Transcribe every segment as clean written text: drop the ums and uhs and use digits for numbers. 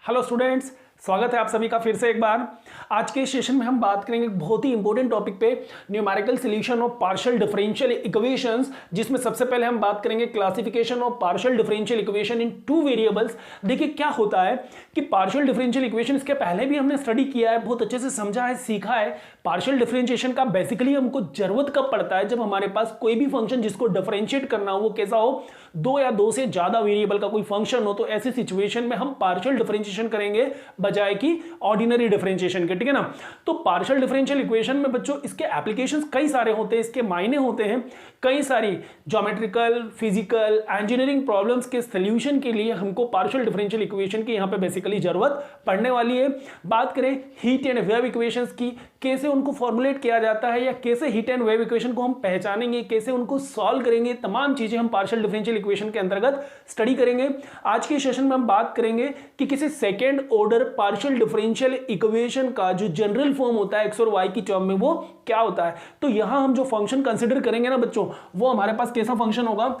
Hello students, स्वागत है आप सभी का फिर से एक बार। आज के सेशन में हम बात करेंगे एक बहुत ही इंपॉर्टेंट टॉपिक पे, numerical solution of partial differential equations, जिसमें सबसे पहले हम बात करेंगे classification of partial differential equation in two variables. देखिए क्या होता है कि पार्शियल डिफरेंशियल इक्वेशन इसके पहले भी हमने स्टडी किया है, बहुत अच्छे से समझा है, सीखा है। पार्शियल डिफरेंशिएशन का बेसिकली हमको जरूरत कब पड़ता है, जब हमारे पास कोई भी फंक्शन जिसको डिफरेंशिएट करना हो वो कैसा हो, दो या दो से ज्यादा वेरिएबल का कोई फंक्शन हो, तो ऐसी सिचुएशन में हम पार्शियल डिफरेंशिएशन करेंगे बजाय कि ऑर्डिनरी डिफरेंशिएशन के, ठीक है ना। तो पार्शियल डिफरेंशियल इक्वेशन में बच्चों इसके एप्लीकेशंस कई सारे होते हैं, इसके मायने होते हैं कई सारी। ज्योमेट्रिकल, फिजिकल, इंजीनियरिंग प्रॉब्लम्स के सॉल्यूशन के लिए हमको पार्शियल डिफरेंशियल इक्वेशन की यहां पे बेसिकली जरूरत पड़ने वाली है। बात करें हीट एंड वेव इक्वेशंस की, कैसे उनको फॉर्मुलेट किया जाता है या कैसे हीट एंड वेव इक्वेशन को हम पहचानेंगे, कैसे उनको सॉल्व करेंगे, तमाम चीजें हम पार्शियल डिफरेंशियल इक्वेशन के अंतर्गत स्टडी करेंगे। आज के सेशन में हम बात करेंगे कि किसी second order partial differential equation का जो जनरल फॉर्म होता है एक्स और वाई की टर्म में, वो क्या होता है। तो यहां हम जो फंक्शन कंसिडर करेंगे ना बच्चों, वो हमारे पास कैसा फंक्शन होगा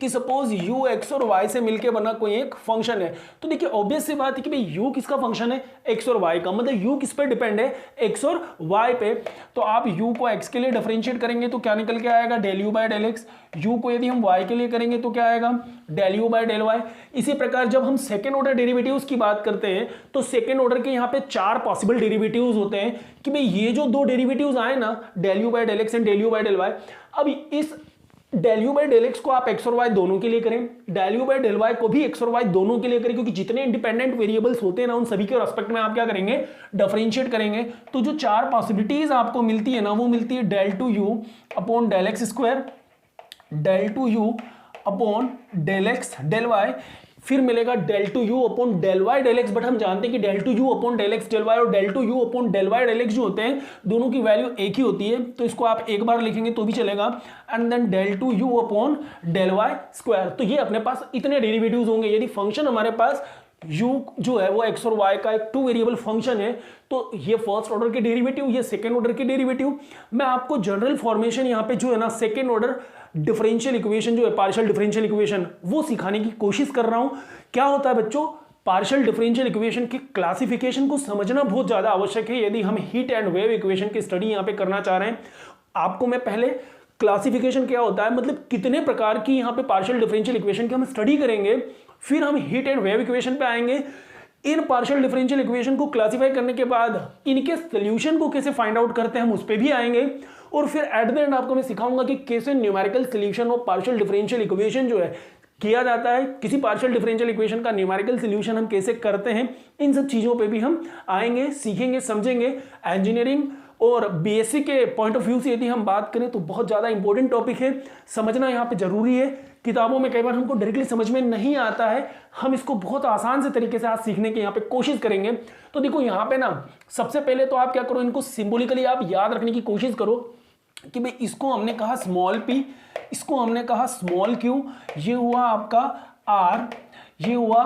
कि सपोज u x और y से मिलके बना कोई एक फंक्शन है। तो देखिए ऑब्वियस सी बात है कि भाई u किसका फंक्शन है, x और y का, मतलब u किस पे डिपेंड है, x और y पे। तो आप u को x के लिए डिफरेंशिएट करेंगे तो क्या निकल के आएगा, del u by del x। u को यदि हम y के लिए करेंगे तो क्या आएगा, del u by del y। इसी प्रकार जब हम सेकेंड ऑर्डर डेरिवेटिव्स की बात करते हैं तो सेकेंड ऑर्डर के यहाँ पे चार पॉसिबल डेरिवेटिव्स होते हैं कि भाई ये जो दो डेरिवेटिव्स आए ना, del u by del x and del u by del y। अब इस del u by del x को आप एक्स और वाई दोनों के लिए करें, del u by del y को भी एक्स और वाई दोनों के लिए करें, क्योंकि जितने इंडिपेंडेंट वेरिएबल्स होते हैं ना उन सभी के रेस्पेक्ट में आप क्या करेंगे, डिफरेंशिएट करेंगे। तो जो चार पॉसिबिलिटीज आपको मिलती है ना, वो मिलती है del two u upon del x square, del two u upon del x del y, फिर मिलेगा del two u upon del y del x. But हम जानते हैं कि del two u upon del x del y और del two u upon del y del x जो होते हैं दोनों की वैल्यू एक ही होती है, तो इसको आप एक बार लिखेंगे तो भी चलेगा। And then del two u upon del Y square. तो ये अपने पास इतने डेरिवेटिव्स होंगे। यदि फंक्शन हमारे पास u जो है वो x और y का एक टू वेरिएबल फंक्शन है, तो ये फर्स्ट ऑर्डर के डेरिवेटिव, ये सेकेंड ऑर्डर के डेरिवेटिव। मैं आपको जनरल फॉर्मेशन यहाँ पे जो है ना सेकेंड ऑर्डर डिफरेंशियल इक्वेशन जो है पार्शियल डिफरेंशियल इक्वेशन, वो सिखाने की कोशिश कर रहा हूं। क्या होता है बच्चों, पार्शियल डिफरेंशियल इक्वेशन की क्लासिफिकेशन को समझना बहुत ज्यादा आवश्यक है यदि हम हीट एंड वेव इक्वेशन की स्टडी यहां पे करना चाह रहे हैं। आपको मैं पहले क्लासिफिकेशन क्या होता है, मतलब कितने प्रकार की यहां पे पार्शियल डिफरेंशियल इक्वेशन की हम स्टडी करेंगे, फिर हम हीट एंड वेव इक्वेशन पे आएंगे। इन पार्शियल डिफरेंशियल इक्वेशन को क्लासिफाई करने के बाद इनके सॉल्यूशन को कैसे फाइंड आउट करते हैं हम उस पर भी आएंगे। और फिर एट द एंड आपको मैं सिखाऊंगा कि कैसे numerical solution of partial differential equation जो है किया जाता है, किसी पार्शियल डिफरेंशियल इक्वेशन का न्यूमेरिकल सॉल्यूशन हम कैसे करते हैं, इन सब चीजों पे भी हम आएंगे, सीखेंगे, समझेंगे। इंजीनियरिंग और बीएससी के पॉइंट ऑफ व्यू से यदि हम बात करें तो बहुत ज्यादा इंपॉर्टेंट टॉपिक है, समझना यहाँ पे जरूरी है। किताबों में कई बार हमको डायरेक्टली समझ में नहीं आता है, हम इसको बहुत आसान से तरीके से आज सीखने की यहाँ पे कोशिश करेंगे। तो देखो यहाँ पे ना सबसे पहले तो आप क्या करो, इनको सिंबॉलिकली आप याद रखने की कोशिश करो कि भाई इसको हमने कहा स्मॉल p, इसको हमने कहा स्मॉल q, ये हुआ आपका r, ये हुआ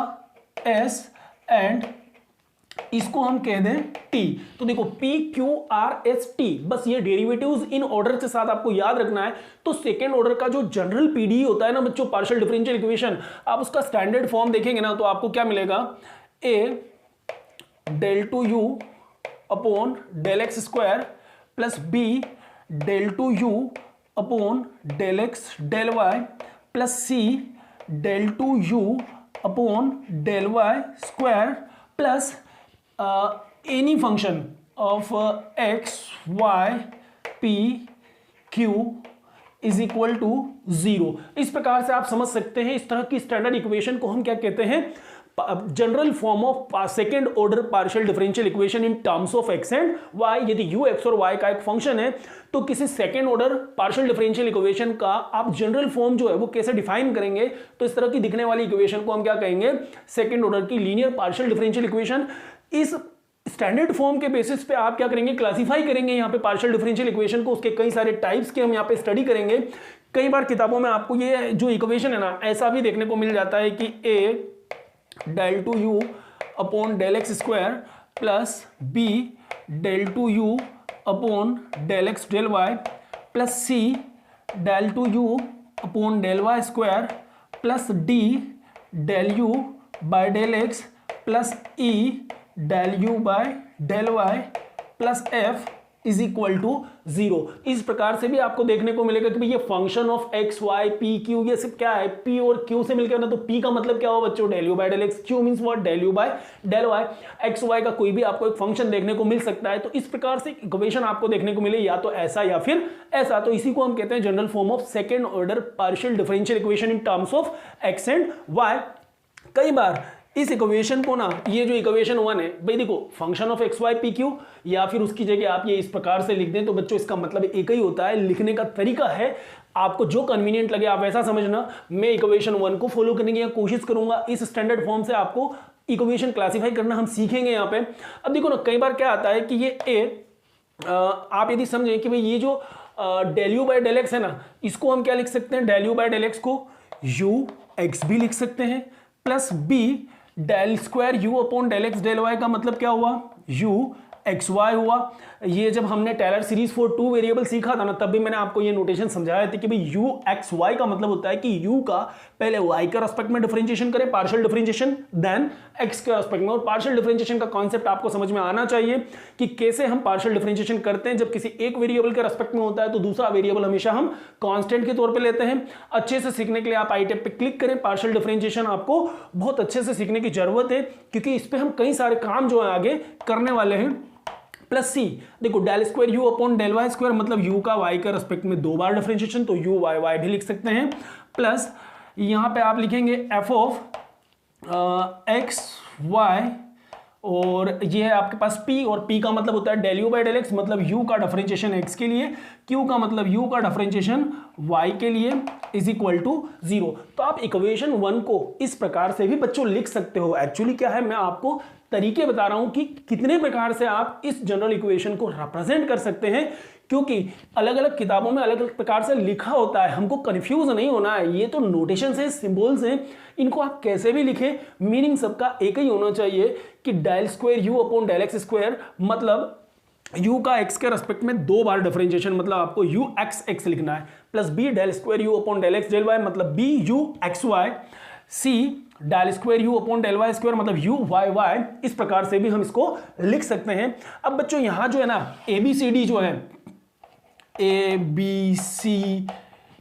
s एंड इसको हम कह दें t। तो देखो p q r s t, बस ये डेरिवेटिव्स इन ऑर्डर के साथ आपको याद रखना है। तो सेकेंड ऑर्डर का जो जनरल पीडी होता है ना बच्चों पार्शियल डिफरेंशियल इक्वेशन, आप उसका स्टैंडर्ड फॉर्म देखेंगे ना तो आपको क्या मिलेगा, a del two u upon del x square plus b del two u upon del x del y plus c del two u upon del Y square plus any function of x y p q is equal to 0। इस प्रकार से आप समझ सकते हैं इस तरह की स्टैंडर्ड इक्वेशन को हम क्या कहते हैं, general form of second order partial differential equation in terms of x and y. यदि u x और y का एक फंक्शन है तो किसी second order partial differential equation का आप जनरल फॉर्म जो है वो कैसे डिफाइन करेंगे, तो इस तरह की दिखने वाली इक्वेशन को हम क्या कहेंगे, सेकेंड ऑर्डर की लीनियर पार्शियल डिफरेंशियल इक्वेशन। इस स्टैंडर्ड फॉर्म के बेसिस पे आप क्या करेंगे, क्लासिफाई करेंगे यहाँ पे पार्शियल डिफरेंशियल इक्वेशन को, उसके कई सारे टाइप्स के हम यहाँ पे स्टडी करेंगे। कई बार किताबों में आपको ये जो इक्वेशन है ना ऐसा भी देखने को मिल जाता है कि a del two u upon del x square plus b del two u upon del x del y plus c del two u upon del Y square plus d del u by del x plus e del u by del y plus f is equal to 0। इस प्रकार से भी आपको देखने को मिलेगा कि भाई ये function of x y p q, ये सब क्या है, पी और क्यू से मिलकर ना, तो पी का मतलब क्या होगा बच्चों, del u by del x, q means what, del u by del y. X y का कोई भी आपको एक फंक्शन देखने को मिल सकता है, तो इस प्रकार से इक्वेशन आपको देखने को मिले, या तो ऐसा या फिर ऐसा। तो इसी को हम कहते हैं general form of second order partial differential equation in terms of x and y. कई बार इस इक्वेशन को ना, ये जो इक्वेशन 1 है भाई, देखो function of x y p q, या फिर उसकी जगह आप ये इस प्रकार से लिख दें, तो बच्चों इसका मतलब एक ही होता है, लिखने का तरीका है, आपको जो कन्वीनियंट लगे आप वैसा समझना। मैं इक्वेशन 1 को फॉलो करने की कोशिश करूंगा, इस स्टैंडर्ड फॉर्म से आपको इक्वेशन क्लासीफाई करना हम सीखेंगे यहाँ पे। अब देखो ना, कई बार क्या आता है कि ये ए, आप यदि समझें कि भाई ये जो del u by del x है ना, इसको हम क्या लिख सकते हैं, del u by del x को यू एक्स भी लिख सकते हैं, plus b del square u upon del x del Y का मतलब क्या हुआ, यू एक्स वाई हुआ। ये जब हमने टेलर सीरीज फॉर 2 वेरिएबल सीखा था ना, तब भी मैंने आपको ये नोटेशन समझाया था कि भाई यू एक्स वाई का मतलब होता है कि यू का पहले वाई के रेस्पेक्ट में डिफरेंशिएशन करें, पार्शियल डिफरेंशिएशन, देन एक्स के रेस्पेक्ट में। और पार्शियल डिफरेंशिएशन का कॉन्सेप्ट आपको समझ में आना चाहिए कि कैसे हम पार्शियल डिफरेंशिएशन करते हैं। जब किसी एक वेरिएबल के रेस्पेक्ट में होता है तो दूसरा वेरिएबल हमेशा हम कांस्टेंट के तौर पे लेते हैं। अच्छे से सीखने के लिए आप आई टैब पे क्लिक करें, पार्शियल डिफरेंशिएशन आपको बहुत अच्छे से सीखने की जरूरत है, क्योंकि इस पे हम कई सारे काम जो है आगे करने वाले हैं। प्लस सी, देखो del square u upon del Y square मतलब यू का वाई का रेस्पेक्ट में 2 बार डिफरेंशिएशन, तो यू वाई वाई भी लिख सकते हैं। प्लस यहां पे आप लिखेंगे एफ ऑफ एक्स वाई, और ये है आपके पास p, और p का मतलब होता है del u by del x, मतलब u का डिफरेंशिएशन x के लिए, q का मतलब u का डिफरेंशिएशन y के लिए, इज इक्वल टू 0। तो आप इक्वेशन 1 को इस प्रकार से भी बच्चों लिख सकते हो। एक्चुअली क्या है, मैं आपको तरीके बता रहा हूं कि कितने प्रकार से आप इस जनरल इक्वेशन को रिप्रेजेंट कर सकते हैं, क्योंकि अलग अलग किताबों में अलग अलग प्रकार से लिखा होता है, हमको कंफ्यूज नहीं होना है। ये तो नोटेशन है, सिंबल्स हैं, इनको आप कैसे भी लिखें, मीनिंग सबका एक ही होना चाहिए कि del square u upon del x square मतलब u का x के रेस्पेक्ट में 2 बार डिफरेंशिएशन, मतलब आपको u x x लिखना है, plus b del square u upon del x del y मतलब b u x y, c del square u upon del Y square मतलब यू वाई वाई। इस प्रकार से भी हम इसको लिख सकते हैं। अब बच्चों यहां जो है ना ABCD जो है, ABC,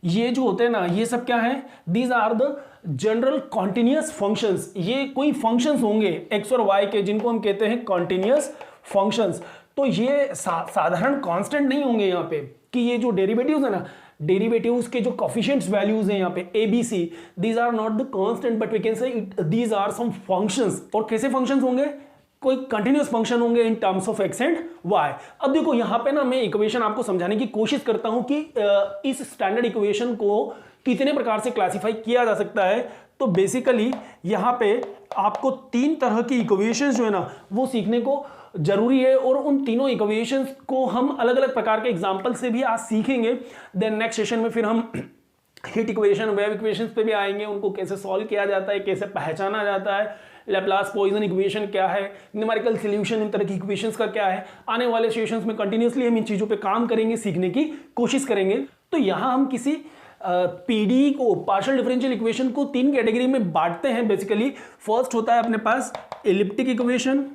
ये जो होते हैं ना, ये सब क्या है, these are the general continuous functions. ये कोई फंक्शंस होंगे x और y के, जिनको हम कहते हैं कॉन्टिन्यूअस फंक्शंस। तो ये साधारण कांस्टेंट नहीं होंगे यहाँ पे, कि ये जो डेरिवेटिव्स है ना, डेरिवेटिव्स के जो कोफिशिएंट्स वैल्यूज हैं यहाँ पे ABC, these are not the constant but we can say these are some functions. और कैसे फंक्शंस होंगे, कोई कंटिन्यूअस फंक्शन होंगे in terms of x and y. अब देखो यहाँ पे ना मैं इक्वेशन आपको समझाने की कोशिश करता हूं कि इस स्टैंडर्ड इक्वेशन को कितने प्रकार से क्लासिफाई किया जा सकता है। तो बेसिकली यहाँ पे आपको 3 तरह की इक्वेशंस जो है ना वो सीखने को जरूरी है, और उन तीनों इक्वेशंस को हम अलग अलग प्रकार के एग्जाम्पल से भी आज सीखेंगे। देन नेक्स्ट सेशन में फिर हम हीट इक्वेशन, वेव इक्वेशंस पे भी आएंगे, उनको कैसे सॉल्व किया जाता है, कैसे पहचाना जाता है, लैप्लास पॉइसन इक्वेशन क्या है, न्यूमेरिकल सॉल्यूशन इन तरह की इक्वेशंस का क्या है। आने वाले सेशंस में कंटिन्यूअसली हम इन चीजों पे काम करेंगे, सीखने की कोशिश करेंगे। तो यहाँ हम किसी पीडी को, पार्शियल डिफरेंशियल इक्वेशन को 3 कैटेगरी में बांटते हैं बेसिकली। फर्स्ट होता है अपने पास एलिप्टिक इक्वेशन,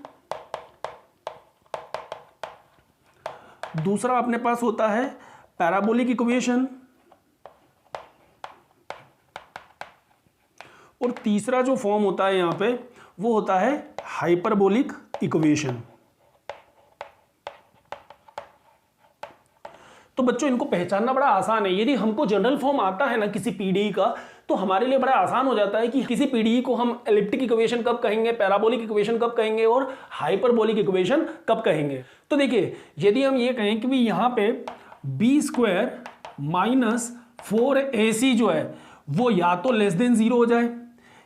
दूसरा अपने पास होता है पैराबोलिक इक्वेशन, और तीसरा जो फॉर्म होता है यहां पे वो होता है हाइपरबोलिक इक्वेशन। तो बच्चों इनको पहचानना बड़ा आसान है। यदि हमको जनरल फॉर्म आता है ना किसी पीडीई का, तो हमारे लिए बड़ा आसान हो जाता है कि किसी पीडीई को हम एलिप्टिक इक्वेशन कब कहेंगे, पैराबोलिक इक्वेशन कब कहेंगे और हाइपरबोलिक इक्वेशन कब कहेंगे। तो देखिए, यदि हम ये कहें कि भी यहां पे बी स्क्वायर माइनस 4ac जो है वो या तो लेस देन 0 हो जाए,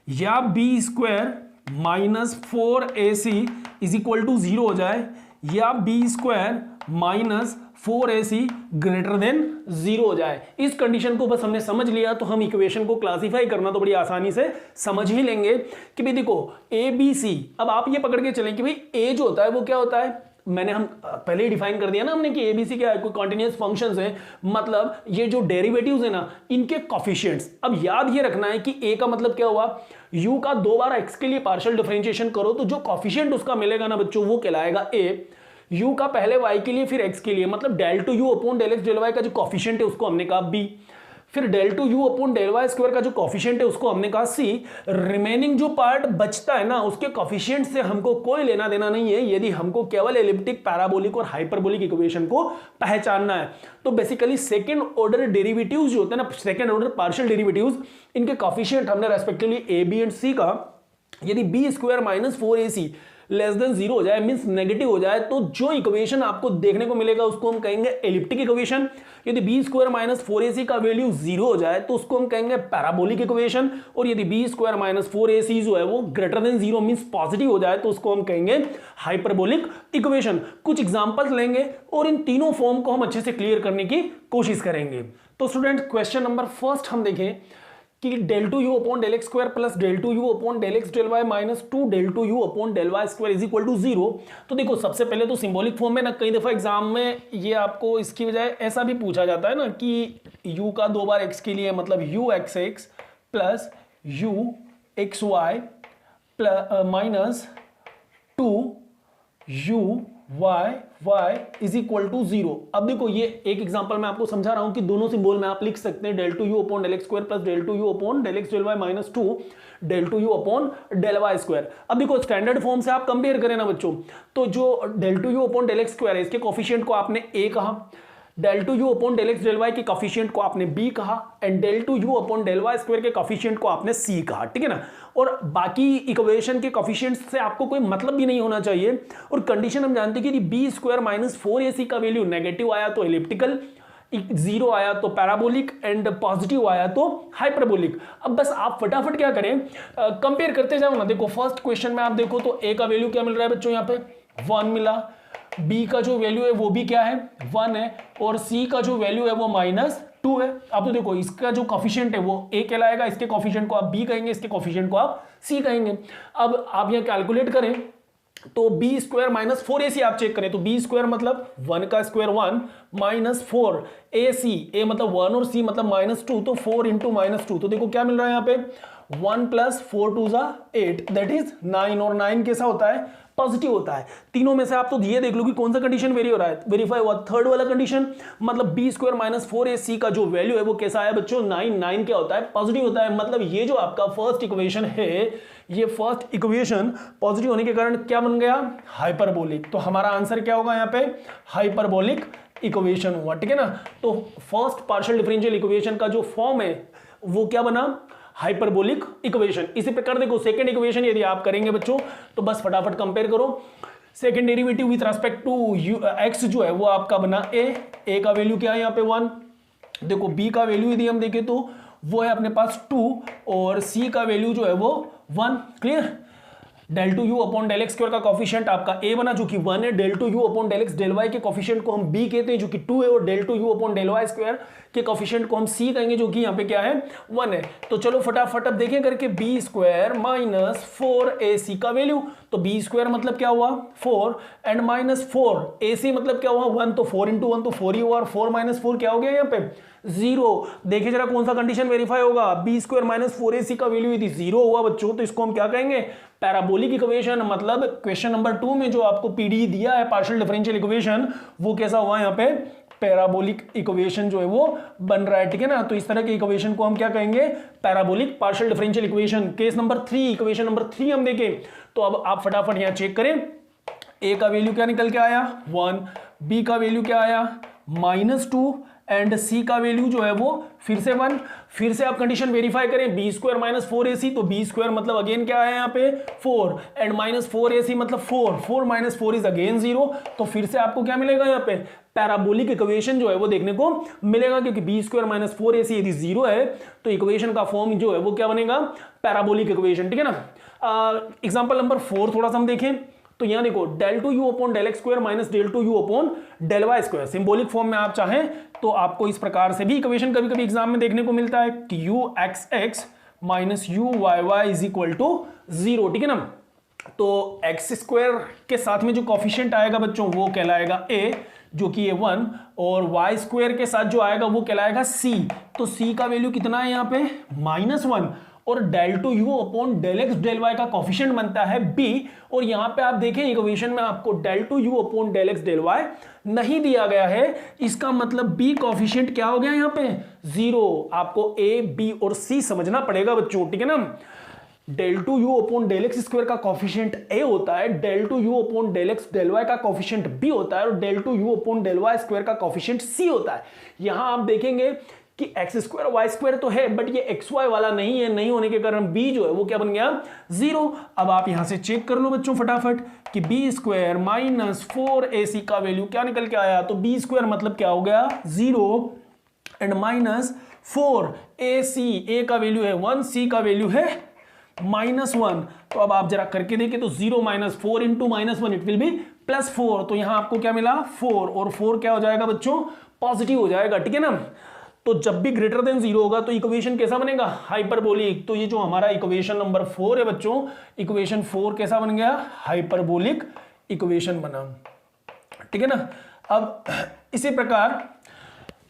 या b square minus 4ac is equal to 0 हो जाए, या b square minus 4ac greater than 0 हो जाए। इस कंडीशन को बस हमने समझ लिया तो हम इक्वेशन को क्लासिफाई करना तो बड़ी आसानी से समझ ही लेंगे कि भाई देखो ABC, अब आप ये पकड़ के चलें कि भाई A जो होता है वो क्या होता है, मैंने हम पहले ही डिफाइन कर दिया ना हमने कि एबीसी क्या है, कोई कॉन्टिन्यूस फंक्शंस है, मतलब ये जो डेरिवेटिव्स है ना इनके कॉफिशिएंट्स। अब याद ये रखना है कि ए का मतलब क्या हुआ, यू का 2 बार एक्स के लिए पार्शियल डिफरेंशिएशन करो तो जो कॉफिशिएंट उसका मिलेगा ना बच्चों वो कहलाएगा ए। यू का पहले y के लिए फिर x के लिए, मतलब del two u upon del x del Y का जो कॉफिशिएंट है उसको हमने कहा b, फिर del two u upon del Y square का जो कॉफिशिएंट है उसको हमने कहा c। रिमेनिंग जो पार्ट बचता है ना उसके कॉफिशिएंट से हमको कोई लेना देना नहीं है, यदि हमको केवल एलिप्टिक, पैराबोलिक और हाइपरबोलिक इक्वेशन को पहचानना है। तो बेसिकली सेकंड ऑर्डर डेरिवेटिव्स जो होते हैं ना, सेकंड ऑर्डर पार्शियल डेरिवेटिव्स, इनके कॉफिशिएंट हमने respectively a b and c का, यदि b square minus 4ac less than 0 हो जाए, मींस नेगेटिव हो जाए, तो जो इक्वेशन आपको देखने को मिलेगा उसको हम कहेंगे एलिप्टिक इक्वेशन। यदि बी स्क्वायर माइनस 4ac का वैल्यू 0 हो जाए तो उसको हम कहेंगे पैराबोलिक इक्वेशन, और यदि बी स्क्वायर माइनस 4ac जो है वो ग्रेटर देन 0 मींस पॉजिटिव हो जाए तो उसको हम कहेंगे हाइपरबोलिक इक्वेशन। कुछ एग्जांपल्स लेंगे और इन तीनों फॉर्म को हम अच्छे से क्लियर करने की कोशिश करेंगे। तो स्टूडेंट क्वेश्चन नंबर फर्स्ट हम देखें कि del two u upon del x square plus del two u upon del x del y minus 2 del two u upon del Y square is equal to 0। तो देखो सबसे पहले तो symbolic form में ना, कई दफा एग्जाम में ये आपको इसकी बजाय ऐसा भी पूछा जाता है ना कि u का 2 बार x के लिए, मतलब u x x plus u x y minus 2 u y y is equal to 0। अब देखो ये एक एग्जांपल मैं आपको समझा रहा हूं कि दोनों सिंबल में आप लिख सकते हैं del two u upon del x square plus del two u upon del x del y minus 2 del two u upon del Y square. अब देखो स्टैंडर्ड फॉर्म से आप कंपेयर करें ना बच्चों, तो जो del two u upon del x square है इसके कोफिशिएंट को आपने a कहा, del two u upon del x del y के कोफिशिएंट को आपने b कहा, and del two u upon del Y square के कोफिशिएंट को आपने c कहा, ठीक है ना। और बाकी इक्वेशन के कोफिशिएंट्स से आपको कोई मतलब भी नहीं होना चाहिए। और कंडीशन हम जानते हैं कि यदि बी स्क्वायर माइनस 4ac का वैल्यू नेगेटिव आया तो एलिप्टिकल, 0 आया तो पैराबोलिक, एंड पॉजिटिव आया तो हाइपरबोलिक। अब बस आप फटाफट क्या करें, कंपेयर करते जाओ ना। देखो फर्स्ट क्वेश्चन में आप देखो तो a का वैल्यू क्या मिल रहा है बच्चों, यहाँ पे 1 मिला, b का जो वैल्यू है वो भी क्या है 1 है, और c का जो वैल्यू है वो माइनस 2 है। अब तो देखो इसका जो कॉफिशिएंट है वो a कहलाएगा, इसके कॉफिशिएंट को आप b कहेंगे, इसके कॉफिशिएंट को आप c कहेंगे। अब आप यहाँ कैलकुलेट करें तो बी स्क्वायर माइनस 4ac आप चेक करें तो बी स्क्वायर मतलब 1 का स्क्वायर 1 माइनस 4 ac, a मतलब 1 और c मतलब माइनस 2, तो 4 इंटू माइनस 2, तो देखो क्या मिल रहा है यहाँ पे 1 प्लस 4 2 जा 8 दैट इज 9, और 9 कैसा होता है पॉजिटिव होता है। तीनों में से आप तो ये देख लो कि कौन सा कंडीशन वेरी हो रहा है, वेरीफाई हुआ थर्ड वाला कंडीशन, मतलब बी स्क्वायर माइनस 4ac का जो वैल्यू है वो कैसा आया बच्चों 9, 9 क्या होता है पॉजिटिव होता है। मतलब ये जो आपका फर्स्ट इक्वेशन है, ये फर्स्ट इक्वेशन पॉजिटिव होने के कारण क्या बन गया हाइपरबोलिक। तो हमारा आंसर क्या होगा यहाँ पे हाइपरबोलिक इक्वेशन हुआ, ठीक है ना। तो फर्स्ट पार्शियल डिफरेंशियल इक्वेशन का जो फॉर्म है वो क्या बना हाइपरबोलिक इक्वेशन। इसी प्रकार देखो सेकंड इक्वेशन यदि आप करेंगे बच्चों तो बस फटाफट कंपेयर करो, second derivative with respect to x जो है वो आपका बना a का वैल्यू क्या है यहाँ पे 1, देखो b का वैल्यू यदि हम देखें तो वो है अपने पास 2, और c का वैल्यू जो है वो 1, clear. Del two u upon del x square का कॉफिशिएंट आपका a बना जो कि 1 है, del two u upon del x del y के कॉफिशिएंट को हम b कहते हैं जो कि 2 है, और del two u upon del Y square के कॉफिशिएंट को हम c कहेंगे जो कि यहाँ पे क्या है 1 है। तो चलो फटाफट अब देखें करके b स्क्वायर माइनस 4ac का वैल्यू, तो b स्क्वायर मतलब क्या हुआ 4 एंड माइनस 4ac मतलब क्या हुआ 1, तो 4 इंटू 1 तो 4 ही हुआ, और 4 माइनस 4 क्या हो गया यहाँ पे 0। देखिए जरा कौन सा कंडीशन वेरीफाई होगा, बी स्क्वायर माइनस 4ac का वैल्यू यदि 0 हुआ बच्चों तो इसको हम क्या कहेंगे पैराबोलिक इक्वेशन। मतलब क्वेश्चन नंबर 2 में जो आपको पीडी दिया है पार्शियल डिफरेंशियल इक्वेशन वो कैसा हुआ यहाँ पे पैराबोलिक इक्वेशन जो है वो बन रहा है, ठीक है ना। तो इस तरह के इक्वेशन को हम क्या कहेंगे parabolic partial differential equation. Case number 3 equation number 3 हम देखें तो अब आप फटाफट यहाँ चेक करें, a का वैल्यू क्या निकल के आया 1, b का वैल्यू क्या आया -2, एंड c का वैल्यू जो है वो फिर से 1। फिर से आप कंडीशन वेरीफाई करें, बी स्क्वायर माइनस 4ac, तो बी स्क्वायर मतलब अगेन क्या है यहाँ पे 4, एंड माइनस 4ac मतलब 4, 4 माइनस 4 इज अगेन 0। तो फिर से आपको क्या मिलेगा यहाँ पे पैराबोलिक इक्वेशन जो है वो देखने को मिलेगा, क्योंकि बी स्क्वायर माइनस 4ac यदि 0 है तो इक्वेशन का फॉर्म जो है वो क्या बनेगा पैराबोलिक इक्वेशन, ठीक है ना। एग्जाम्पल नंबर 4 थोड़ा सा हम देखें तो यहां देखो del two u upon del x square minus del two u upon del Y square. Symbolic form में आप चाहें तो आपको इस प्रकार से भी इक्वेशन कभी कभी एग्जाम में देखने को मिलता है कि u x x minus u y y is equal to 0, ठीक है ना। तो एक्स स्क्वायर के साथ में जो कॉफिशिएंट आएगा बच्चों वो कहलाएगा ए, जो कि ये 1, और वाई स्क्वायर के साथ जो आएगा वो कहलाएगा सी। तो सी का वैल्यू कितना है यहाँ पे -1, और del two u upon del x del Y का कॉफिशिएंट बनता है बी। और यहाँ पे आप देखें इक्वेशन में आपको del two u upon del x del Y नहीं दिया गया है, इसका मतलब बी कॉफिशिएंट क्या हो गया यहाँ पे 0। आपको ए बी और सी समझना पड़ेगा बच्चों, ठीक है ना। Del two u upon del x square का कॉफिशिएंट ए होता है, del two u upon del x del Y का कॉफिशिएंट बी होता है, और del two u upon del Y square का कॉफिशिएंट सी होता है। यहां आप देखेंगे कि एक्स स्क्वायर वाई स्क्वायर तो है, बट ये एक्स वाई वाला नहीं है, नहीं होने के कारण बी जो है वो क्या बन गया 0। अब आप यहां से चेक कर लो बच्चों फटाफट कि बी स्क्वायर -4ac का वैल्यू क्या निकल के आया। तो बी स्क्वायर मतलब क्या हो गया 0 एंड -4ac, ए का वैल्यू है 1, सी का वैल्यू है -1। तो अब आप जरा करके देखें तो 0 - 4 इंटू -1 इट विल बी +4। तो यहां आपको क्या मिला 4, और 4 क्या हो जाएगा बच्चों पॉजिटिव हो जाएगा, ठीक है ना। तो जब भी ग्रेटर देन 0 होगा तो इक्वेशन कैसा बनेगा हाइपरबोलिक। तो ये जो हमारा इक्वेशन नंबर 4 है बच्चों, इक्वेशन 4 कैसा बन गया हाइपरबोलिक इक्वेशन बना, ठीक है ना। अब इसी प्रकार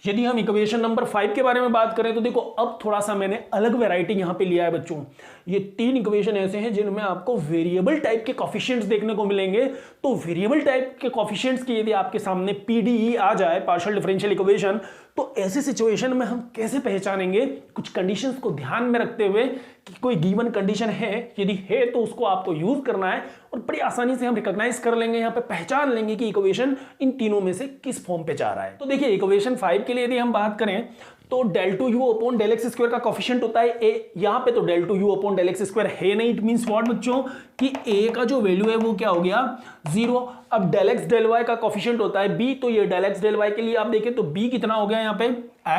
यदि हम इक्वेशन नंबर 5 के बारे में बात करें तो देखो अब थोड़ा सा मैंने अलग वैरायटी यहां पे लिया है बच्चों। ये 3 इक्वेशन ऐसे हैं जिनमें आपको वेरिएबल टाइप के कॉफिशिएंट्स देखने को मिलेंगे। तो वेरिएबल टाइप के कॉफिशिएंट्स की यदि आपके सामने पीडीई आ जाए, पार्शियल डिफरेंशियल इक्वेशन, तो ऐसे सिचुएशन में हम कैसे पहचानेंगे, कुछ कंडीशंस को ध्यान में रखते हुए कि कोई गिवन कंडीशन है, यदि है तो उसको आपको यूज करना है, और बड़ी आसानी से हम रिकॉग्नाइज कर लेंगे, यहाँ पे पहचान लेंगे कि इक्वेशन इन तीनों में से किस फॉर्म पे जा रहा है। तो देखिए इक्वेशन 5 के लिए यदि हम बात करें तो del two u upon del x square का कॉफिशिएंट होता है ए। यहां पे तो del two u upon del x square है नहीं, इट मींस व्हाट बच्चों कि ए का जो वैल्यू है वो क्या हो गया 0। अब डेल एक्स डेल वाई का कॉफिशिएंट होता है बी, तो ये डेल एक्स डेल वाई के लिए आप देखें तो बी कितना हो गया यहाँ पे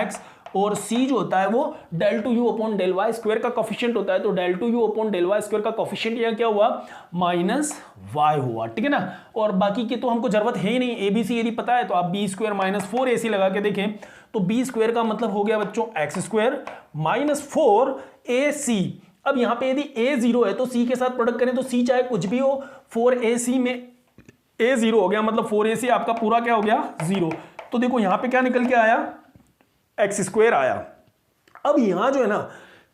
एक्स, और सी जो होता है वो del two u upon del Y square का कॉफिशिएंट होता है। तो del two u upon del Y square का कॉफिशिएंट यहाँ क्या हुआ -y हुआ, ठीक है ना। और बाकी की तो हमको जरूरत है ही नहीं, ए बी सी यदि पता है तो आप बी स्क्वायर -4ac लगा के देखें तो बी स्क्वायर का मतलब हो गया बच्चों एक्स स्क्वायर -4ac। अब यहां पे यदि a 0 है तो c के साथ प्रोडक्ट करें तो c चाहे कुछ भी हो, 4ac में a 0 हो गया, मतलब 4ac आपका पूरा क्या हो गया 0। तो देखो यहां पे क्या निकल के आया एक्स स्क्वायर आया। अब यहां जो है ना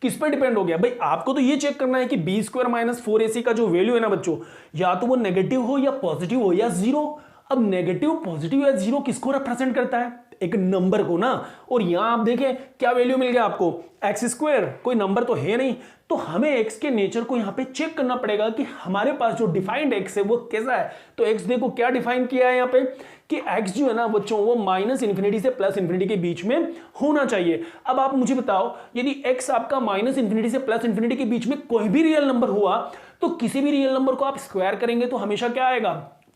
किस पे डिपेंड हो गया भाई, आपको तो ये चेक करना है कि बी स्क्वायर -4ac का जो वैल्यू है ना बच्चों, या तो वो नेगेटिव हो या पॉजिटिव हो या 0। अब नेगेटिव पॉजिटिव या 0 किसको रिप्रेजेंट करता है, एक नंबर को ना। और यहां आप देखें क्या वैल्यू मिल गया आपको एक्स स्क्वायर, कोई नंबर तो है नहीं, तो हमें एक्स के नेचर को यहां पे चेक करना पड़ेगा कि हमारे पास जो डिफाइंड एक्स है वो कैसा है। तो एक्स देखो क्या डिफाइन किया है यहां पे कि एक्स जो है ना बच्चों वो -∞ से +∞ के बीच में होना चाहिए। अब आप मुझे बताओ यदि एक्स आपका -∞ से +∞ के बीच में कोई भी रियल नंबर हुआ तो किसी भी रियल नंबर को आप स्क्वायर करेंगे तो हमेशा क्या आएगा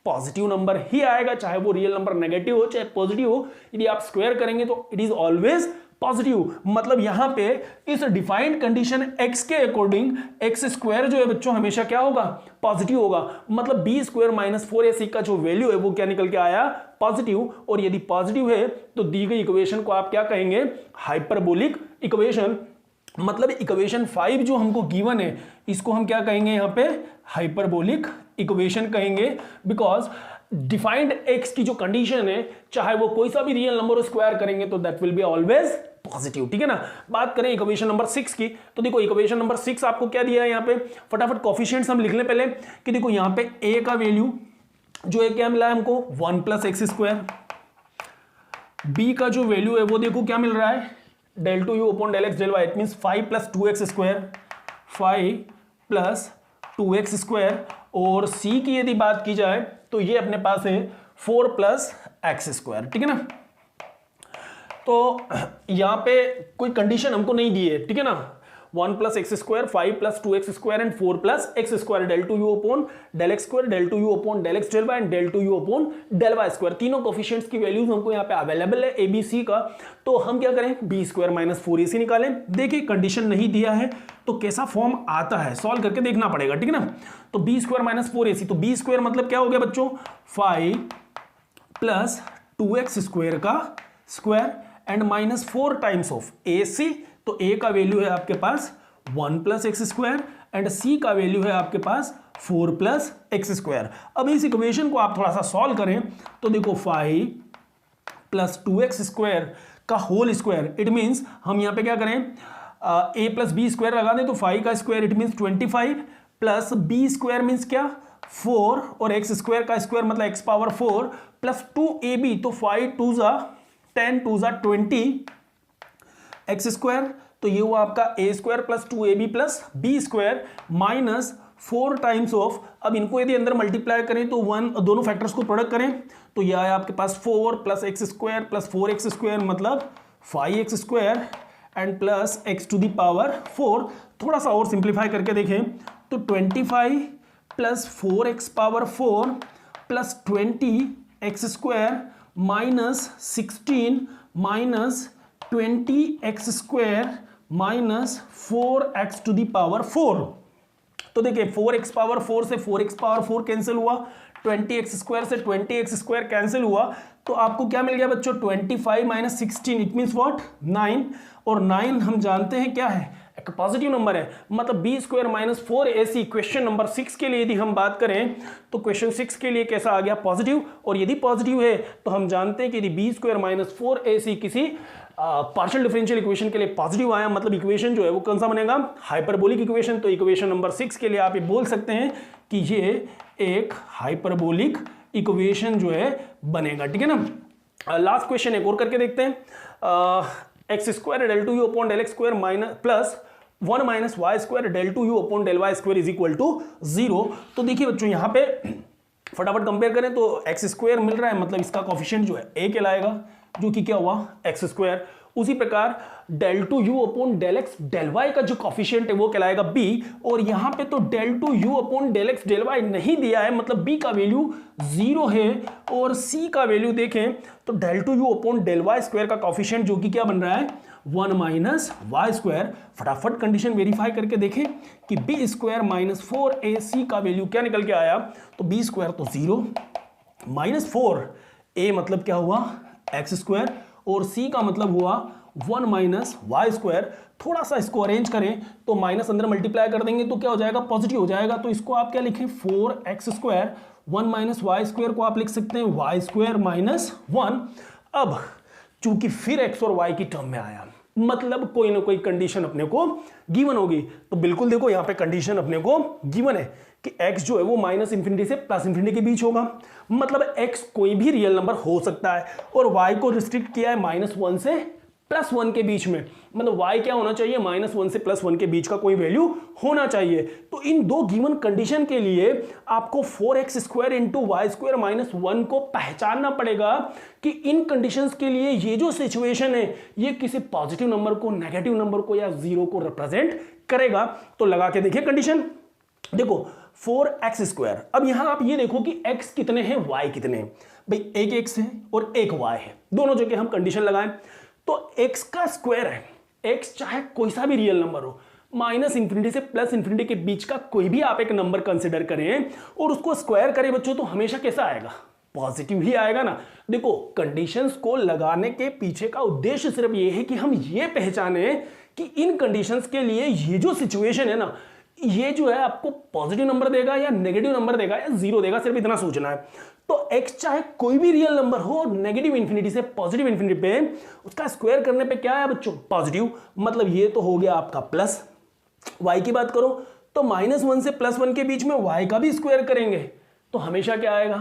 पॉजिटिव नंबर ही आएगा, चाहे वो रियल नंबर नेगेटिव हो चाहे पॉजिटिव हो। यदि आप स्क्वायर करेंगे तो इट इज ऑलवेज पॉजिटिव। मतलब यहां पे इस डिफाइंड कंडीशन x के अकॉर्डिंग एक्स स्क्वायर जो है बच्चों हमेशा क्या होगा पॉजिटिव होगा। मतलब बी स्क्वायर -4ac का जो वैल्यू है वो क्या निकल के आया पॉजिटिव। और यदि पॉजिटिव है तो दी गई इक्वेशन को आप क्या कहेंगे हाइपरबोलिक इक्वेशन। मतलब इक्वेशन 5 जो हमको गिवन है इसको हम क्या कहेंगे यहां पे हाइपरबोलिक इक्वेशन कहेंगे, बिकॉज डिफाइंड एक्स की जो कंडीशन है चाहे वो कोई सा भी रियल नंबर स्क्वायर करेंगे तो that will be always positive, ठीक है ना। बात करें इक्वेशन नंबर 6 की तो देखो इक्वेशन नंबर 6 आपको क्या दिया है यहाँ पे, फटाफट कोफिशिएंट्स हम लिख लें पहले कि देखो यहाँ पे a का वैल्यू जो है क्या मिला है हमको 1 + x², b का जो वैल्यू है वो देखो क्या मिल रहा है del two u upon del x del y, it means 5 + 2x², 5 + 2x²। और c की यदि बात की जाए तो ये अपने पास है 4 + x², ठीक है ना। तो यहां पे कोई कंडीशन हमको नहीं दी है, ठीक है ना। 1 + x², 5 + 2x² and 4 + x², del two u upon del x², del two u upon del x del y and del two u upon del Y square. तीनों कोफिशिएंट्स की वैल्यूज हमको यहाँ पे अवेलेबल है ABC का। तो हम क्या करें b² -4ac निकालें। देखिए कंडीशन नहीं दिया है तो कैसा फॉर्म आता है सॉल्व करके देखना पड़ेगा, ठीक है ना। तो b² -4ac, तो b² मतलब क्या हो गया बच्चों 5 + 2x² का square and -4 times of ac। तो a का वैल्यू है आपके पास 1 + x² एंड c का वैल्यू है आपके पास 4 प्लस एक्स स्क्वायर। अब इस इक्वेशन को आप थोड़ा सा सॉल्व करें तो देखो 5 प्लस 2x स्क्वायर का होल स्क्वायर, इट मीन्स हम यहाँ पे क्या करें, a प्लस बी स्क्वायर लगा दें तो 5 का square it means 25 plus B square means क्या 4 और एक्स स्क्वायर का स्क्वायर मतलब एक्स पावर 4 प्लस 2ab तो 5 2 जा 10 2 जा 20 एक्स स्क्वायर, तो ये हुआ आपका a square plus 2ab plus B square minus 4 times of, अब इनको यदि अंदर मल्टीप्लाई करें तो 1 दोनों फैक्टर्स को प्रोडक्ट करें तो यह आया आपके पास 4 plus X square plus 4x square मतलब 5x square and plus x to the power 4। थोड़ा सा और सिंप्लीफाई करके देखें तो 25 plus 4x power 4 plus 20x square minus 16 minus 20x square minus 4x to the power 4। तो देखिए 4x पावर 4 से 4x पावर 4 कैंसिल हुआ, 20x स्क्वायर से 20x स्क्वायर कैंसिल हुआ, तो आपको क्या मिल गया बच्चों 25 माइनस 16 इट मीन्स व्हाट 9, और 9 हम जानते हैं क्या है एक पॉजिटिव नंबर है, मतलब B square minus 4ac question number 6 के लिए यदि हम बात करें तो क्वेश्चन 6 के लिए कैसा आ गया पॉजिटिव, और यदि पॉजिटिव है तो हम जानते हैं कि यदि बी स्क्वायर माइनस 4ac किसी पार्शियल डिफरेंशियल इक्वेशन के लिए पॉजिटिव आया मतलब इक्वेशन जो है वो कौन सा बनेगा हाइपरबोलिक इक्वेशन। तो इक्वेशन नंबर 6 के लिए आप ये बोल सकते हैं कि ये एक हाइपरबोलिक इक्वेशन जो है बनेगा, ठीक है ना। लास्ट क्वेश्चन एक और करके देखते हैं, X square del two u upon del x square minus plus 1 minus Y square del two u upon del Y square is equal to 0। तो देखिए बच्चों यहाँ पे फटाफट कंपेयर करें तो एक्स स्क्वायर मिल रहा है मतलब इसका कोफिशिएंट जो है a कहलाएगा जो कि क्या हुआ एक्स स्क्वायर। उसी प्रकार del two u upon del x del Y का जो कोफिशिएंट है वो कहलाएगा b, और यहां पे तो del two u upon del x del Y नहीं दिया है मतलब b का वैल्यू 0 है, और c का वैल्यू देखें तो del two u upon del Y square का कोफिशिएंट जो कि क्या बन रहा है 1 माइनस वाई स्क्वायर। फटाफट कंडीशन वेरीफाई करके देखें कि b स्क्वायर माइनस 4ac का वैल्यू क्या निकल के आया, तो b स्क्वायर तो 0 माइनस 4a मतलब क्या हुआ एक्स स्क्वायर, और c का मतलब हुआ 1 माइनस वाई स्क्वायर। थोड़ा सा इसको अरेंज करें तो माइनस अंदर मल्टीप्लाई कर देंगे तो क्या हो जाएगा पॉजिटिव हो जाएगा, तो इसको आप क्या लिखें 4x square 1 minus Y square को आप लिख सकते हैं वाई स्क्वायर माइनस 1। अब चूंकि फिर x और y की टर्म में आया मतलब कोई ना कोई कंडीशन अपने को गिवन होगी, तो बिल्कुल देखो यहाँ पे कंडीशन अपने को गिवन है कि x जो है वो माइनस इंफिनिटी से प्लस इंफिनिटी के बीच होगा, मतलब x कोई भी रियल नंबर हो सकता है, और y को रिस्ट्रिक्ट किया है -1 से +1 के बीच में, मतलब y क्या होना चाहिए -1 से +1 के बीच का कोई वैल्यू होना चाहिए। तो इन दो गिवन कंडीशन के लिए आपको 4x square into Y square minus 1 को पहचानना पड़ेगा कि इन कंडीशंस के लिए ये जो सिचुएशन है ये किसी पॉजिटिव नंबर को, नेगेटिव नंबर को या 0 को रिप्रेजेंट करेगा। तो लगा के देखिए कंडीशन, देखो 4x स्क्वायर, अब यहां आप ये देखो कि x कितने हैं y कितने हैं, भाई एक x है और एक y है, दोनों जगह हम कंडीशन लगाएं तो x का स्क्वायर है, x चाहे कोई सा भी रियल नंबर हो, माइनस इंफिनिटी से प्लस इंफिनिटी के बीच का कोई भी आप एक नंबर कंसिडर करें और उसको स्क्वायर करें बच्चों तो हमेशा कैसा आएगा पॉजिटिव ही आएगा ना। देखो कंडीशंस को लगाने के पीछे का उद्देश्य सिर्फ ये है कि हम ये पहचाने कि इन कंडीशंस के लिए ये जो सिचुएशन है ना ये जो है आपको पॉजिटिव नंबर देगा या नेगेटिव नंबर देगा या 0 देगा, सिर्फ इतना सोचना है। तो x चाहे कोई भी रियल नंबर हो नेगेटिव इंफिनिटी से पॉजिटिव इंफिनिटी पे उसका स्क्वायर करने पे क्या है बच्चों पॉजिटिव, मतलब ये तो हो गया आपका प्लस। y की बात करो तो -1 से +1 के बीच में y का भी स्क्वायर करेंगे तो हमेशा क्या आएगा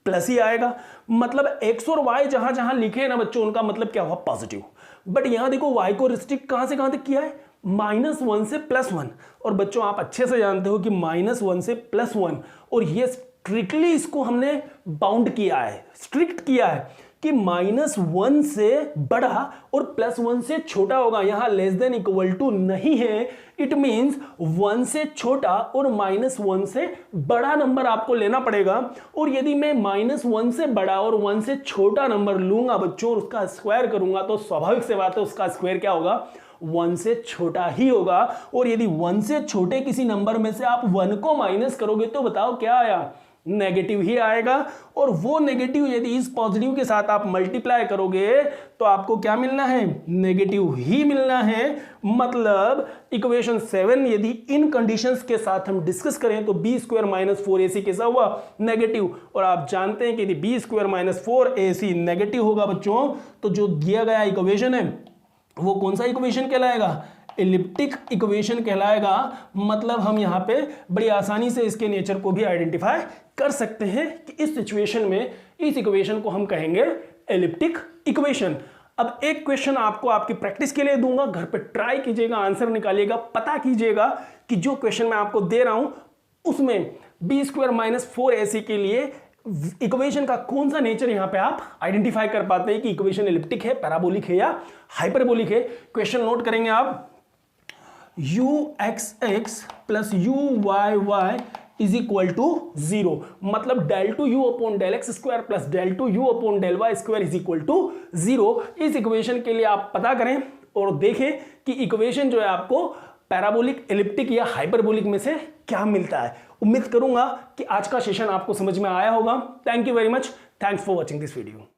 प्लस ही आएगा, मतलब x और y जहां जहां लिखे ना बच्चों उनका मतलब क्या हुआ पॉजिटिव। बट यहां देखो y को रिस्ट्रिक्ट कहां से कहां तक किया है -1 से +1, और बच्चों आप अच्छे से जानते हो कि -1 से +1, और ये स्ट्रिक्टली इसको हमने बाउंड किया है, स्ट्रिक्ट किया है कि -1 से बड़ा और +1 से छोटा होगा, यहां लेस देन इक्वल टू नहीं है। इट मींस 1 से छोटा और -1 से बड़ा नंबर आपको लेना पड़ेगा, और यदि मैं -1 से बड़ा और 1 से छोटा नंबर लूंगा बच्चों और उसका स्क्वायर करूंगा तो स्वाभाविक से बात है उसका स्क्वायर क्या होगा 1 से छोटा ही होगा। और यदि 1 से छोटे किसी नंबर में से आप 1 को माइनस करोगे तो बताओ क्या आया नेगेटिव ही आएगा, और वो नेगेटिव यदि इस पॉजिटिव के साथ आप मल्टीप्लाई करोगे तो आपको क्या मिलना है, नेगेटिव ही मिलना है। मतलब इक्वेशन 7 यदि इन कंडीशंस के साथ हम डिस्कस करें तो बी स्क्वायर माइनस 4ac कैसा हुआ, नेगेटिव। और आप जानते हैं कि यदि b square minus 4ac negative होगा बच्चों, तो जो दिया गया इक्वेशन है वो कौन सा इक्वेशन कहलाएगा, एलिप्टिक इक्वेशन कहलाएगा। मतलब हम यहां पे बड़ी आसानी से इसके नेचर को भी आइडेंटिफाई कर सकते हैं कि इस सिचुएशन में इस इक्वेशन को हम कहेंगे एलिप्टिक इक्वेशन। अब एक क्वेश्चन आपको आपकी प्रैक्टिस के लिए दूंगा, घर पे ट्राई कीजिएगा, आंसर निकालिएगा, पता कीजिएगा कि जो क्वेश्चन मैं आपको दे रहा हूं उसमें बी स्क्वायर माइनस 4ac के लिए इक्वेशन का कौन सा नेचर यहां पे आप आइडेंटिफाई कर पाते हैं कि इक्वेशन एलिप्टिक है, पैराबोलिक है या हाइपरबोलिक है। क्वेश्चन नोट करेंगे आप, ux(x) plus uy(y) is equal to 0। मतलब del two u upon del x square plus del two u upon del y square is equal to 0। इस इक्वेशन के लिए आप पता करें और देखें कि इक्वेशन जो है आपको पैराबोलिक, एलिप्टिक या हाइपरबोलिक में से क्या मिलता है। उम्मीद करूंगा कि आज का सेशन आपको समझ में आया होगा। Thank you very much, thanks for watching this video.